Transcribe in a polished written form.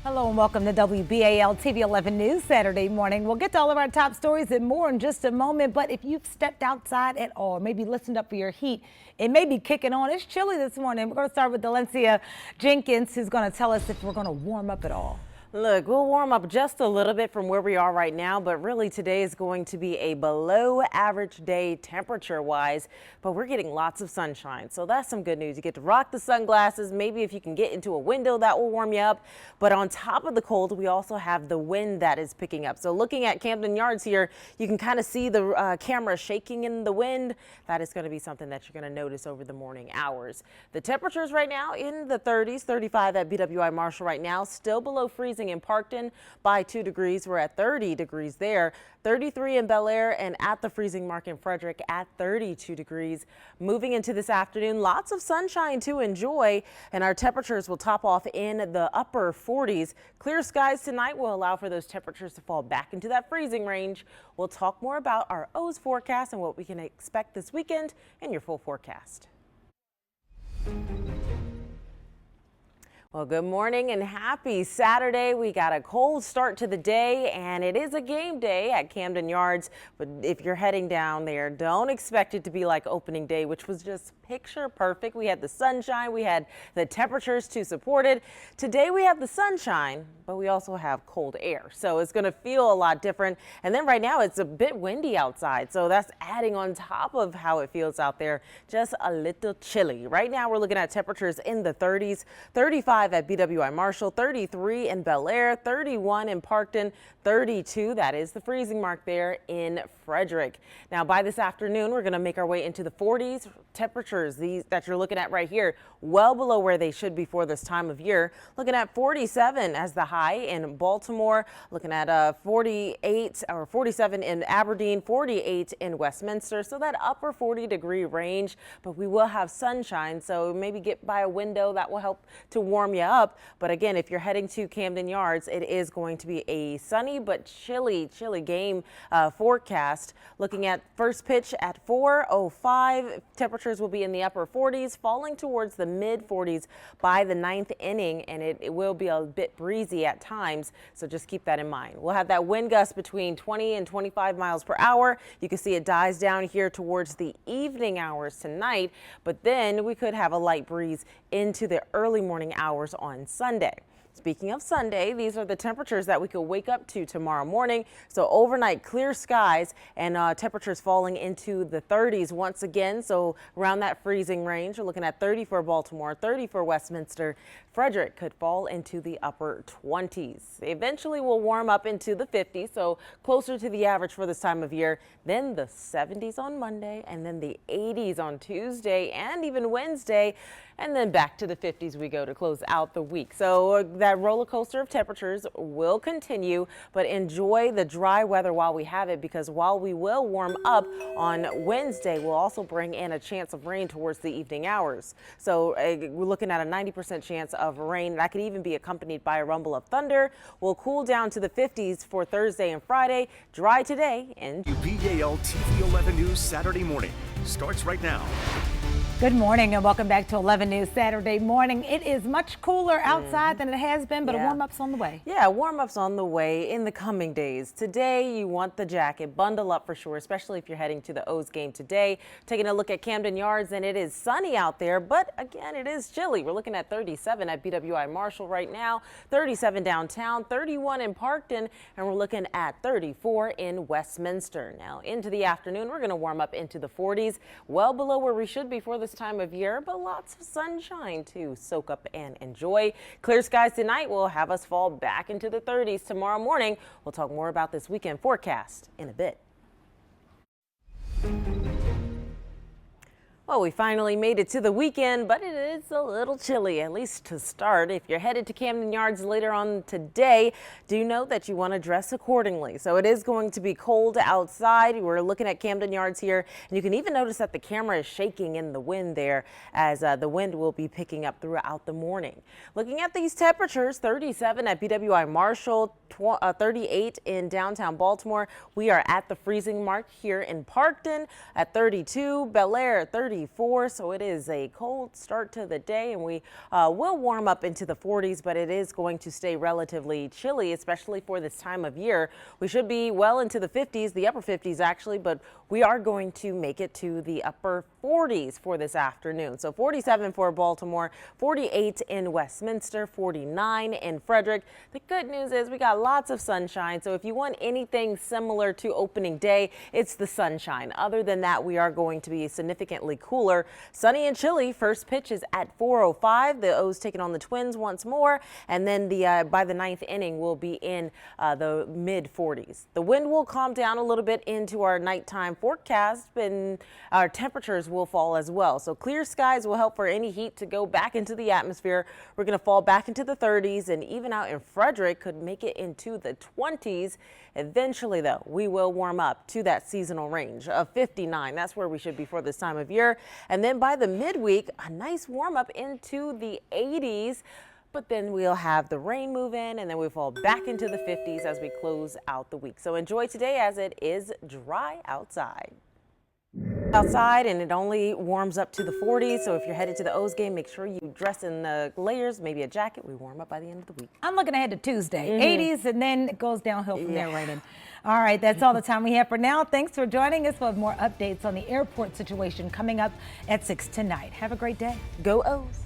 Hello and welcome to WBAL-TV 11 News Saturday morning. We'll get to all of our top stories and more in just a moment. But if you've stepped outside at all, maybe listened up for your heat, it may be kicking on. It's chilly this morning. We're going to start with Dalencia Jenkins, who's going to tell us if we're going to warm up at all. Look, we'll warm up just a little bit from where we are right now, but really today is going to be a below average day temperature wise, but we're getting lots of sunshine. So that's some good news. You get to rock the sunglasses. Maybe if you can get into a window, that will warm you up. But on top of the cold, we also have the wind that is picking up. So looking at Camden Yards here, you can kind of see the camera shaking in the wind. That is going to be something that you're going to notice over the morning hours. The temperatures right now in the 30s, 35 at BWI Marshall right now, still below freezing in Parkton by 2 degrees. We're at 30 degrees there, 33 in Bel Air, and at the freezing mark in Frederick at 32 degrees. Moving into this afternoon, lots of sunshine to enjoy, and our temperatures will top off in the upper 40s. Clear skies tonight will allow for those temperatures to fall back into that freezing range. We'll talk more about our O's forecast and what we can expect this weekend in your full forecast. Well, good morning and happy Saturday. We got a cold start to the day, and it is a game day at Camden Yards. But if you're heading down there, don't expect it to be like opening day, which was just picture perfect. We had the sunshine, we had the temperatures to support it. Today we have the sunshine, but we also have cold air. So it's going to feel a lot different. And then right now it's a bit windy outside. So that's adding on top of how it feels out there. Just a little chilly. Right now we're looking at temperatures in the 30s, 35 at BWI Marshall, 33 in Bel Air, 31 in Parkton, 32. That is the freezing mark there in Frederick. Now by this afternoon, we're going to make our way into the 40s. Temperatures these that you're looking at right here, well below where they should be for this time of year. Looking at 47 as the high in Baltimore, looking at 48 or 47 in Aberdeen, 48 in Westminster. So that upper 40-degree range, but we will have sunshine. So maybe get by a window, that will help to warm you up. But again, if you're heading to Camden Yards, it is going to be a sunny but chilly game forecast. Looking at first pitch at 4:05, temperatures will be in the upper 40s, falling towards the mid 40s by the 9th inning, and it will be a bit breezy at times, so just keep that in mind. We'll have that wind gust between 20 and 25 miles per hour. You can see it dies down here towards the evening hours tonight, but then we could have a light breeze into the early morning hours on Sunday. Speaking of Sunday, these are the temperatures that we could wake up to tomorrow morning. So overnight clear skies and temperatures falling into the 30s once again. So around that freezing range, we're looking at 30 for Baltimore, 30 for Westminster. Frederick could fall into the upper 20s. Eventually we'll warm up into the 50s, so closer to the average for this time of year. Then the 70s on Monday, and then the 80s on Tuesday and even Wednesday. And then back to the 50s we go to close out the week. So that roller coaster of temperatures will continue, but enjoy the dry weather while we have it, because while we will warm up on Wednesday, we'll also bring in a chance of rain towards the evening hours. So we're looking at a 90% chance of rain. That could even be accompanied by a rumble of thunder. We'll cool down to the 50s for Thursday and Friday. Dry today. And WBAL-TV 11 News Saturday morning starts right now. Good morning and welcome back to 11 News Saturday morning. It is much cooler outside than it has been, but a warm-up's on the way. Yeah, warm-up's on the way in the coming days. Today, you want the jacket. Bundle up for sure, especially if you're heading to the O's game today. Taking a look at Camden Yards, and it is sunny out there, but again, it is chilly. We're looking at 37 at BWI Marshall right now, 37 downtown, 31 in Parkton, and we're looking at 34 in Westminster. Now, into the afternoon, we're going to warm up into the 40s, well below where we should be for this time of year, but lots of sunshine to soak up and enjoy. Clear skies tonight will have us fall back into the 30s tomorrow morning. We'll talk more about this weekend forecast in a bit. Well, we finally made it to the weekend, but it is a little chilly, at least to start. If you're headed to Camden Yards later on today, do know that you want to dress accordingly. So it is going to be cold outside. We're looking at Camden Yards here, and you can even notice that the camera is shaking in the wind there, as the wind will be picking up throughout the morning. Looking at these temperatures, 37 at BWI Marshall, 38 in downtown Baltimore. We are at the freezing mark here in Parkton at 32, Bel Air 34. So it is a cold start to the day, and we will warm up into the 40s, but it is going to stay relatively chilly, especially for this time of year. We should be well into the 50s, the upper 50s actually, but we are going to make it to the upper 40s for this afternoon. So 47 for Baltimore, 48 in Westminster, 49 in Frederick. The good news is we got lots of sunshine. So if you want anything similar to opening day, it's the sunshine. Other than that, we are going to be significantly cooler. Sunny and chilly. First pitch is at 4:05. The O's taking on the Twins once more. And then by the ninth inning, we'll be in the mid 40s. The wind will calm down a little bit into our nighttime forecast, and our temperatures will fall as well. So clear skies will help for any heat to go back into the atmosphere. We're going to fall back into the 30s, and even out in Frederick could make it into the 20s. Eventually, though, we will warm up to that seasonal range of 59. That's where we should be for this time of year. And then by the midweek, a nice warm up into the 80s. But then we'll have the rain move in, and then we fall back into the 50s as we close out the week. So enjoy today as it is dry outside. And it only warms up to the 40s. So if you're headed to the O's game, make sure you dress in the layers, maybe a jacket. We warm up by the end of the week. I'm looking ahead to Tuesday, 80s, and then it goes downhill from there right in. All right, that's all the time we have for now. Thanks for joining us. We'll have more updates on the airport situation coming up at 6 tonight. Have a great day. Go O's.